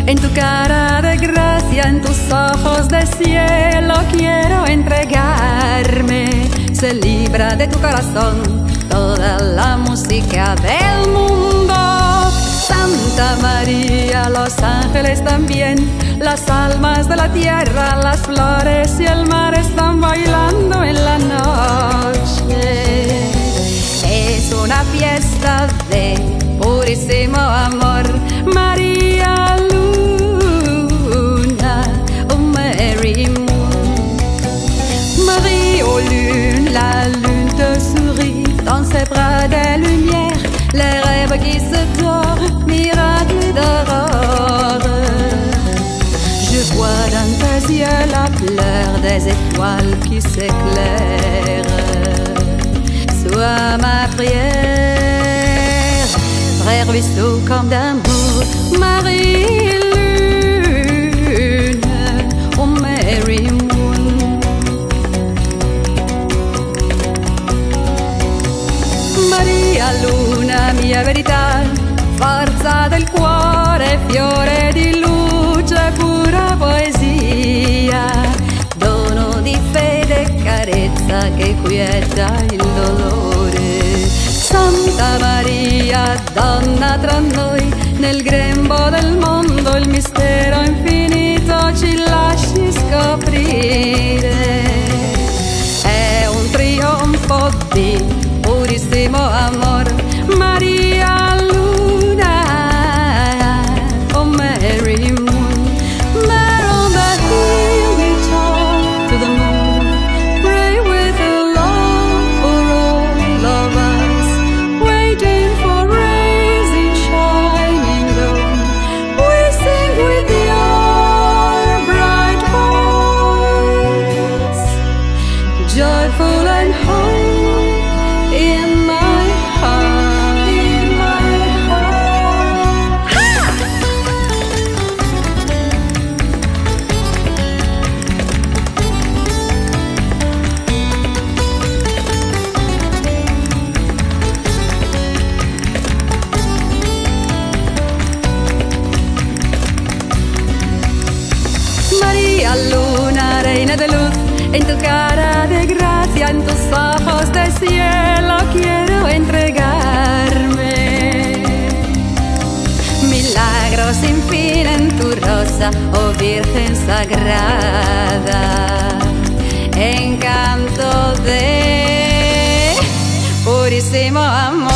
En tu cara de gracia, en tus ojos de cielo quiero entregarme. Se libra de tu corazón toda la música del mundo. Santa María, los ángeles también, las almas de la tierra, las flores y el mar están bailando en la noche. Es una fiesta de purísimo amor. María Luna, oh Mary Moon. Marie aux lunes, la lune te sourit dans ses bras de lumière. Les rêves qui se dorent, miracle d'aurore. Je vois dans tes yeux la fleur des étoiles qui s'éclairent. Sois ma prière, frère ruisseau comme d'amour. Marie Lune, oh Mary Moon. Maria Luna, mia verità, forza del cuore, fiore di luce, pura poesia, dono di fede, carezza che quieta il dolore. Santa Maria, donna tra noi, nel grembo del mondo il mistero infinito ci lasci scoprire. È un trionfo di purissimo amor. Maria Luna, oh Mary Moon. There on the hill we talk to the moon, pray with love for all of us, waiting for rays in shining dawn. We sing with your bright voice, joyful and holy. María Luna, reina de luz, en tu cara de gracia, en tus ojos de cielo quiero entregarme. Milagros sin fin en tu rosa, oh Virgen sagrada, encanto de purísimo amor.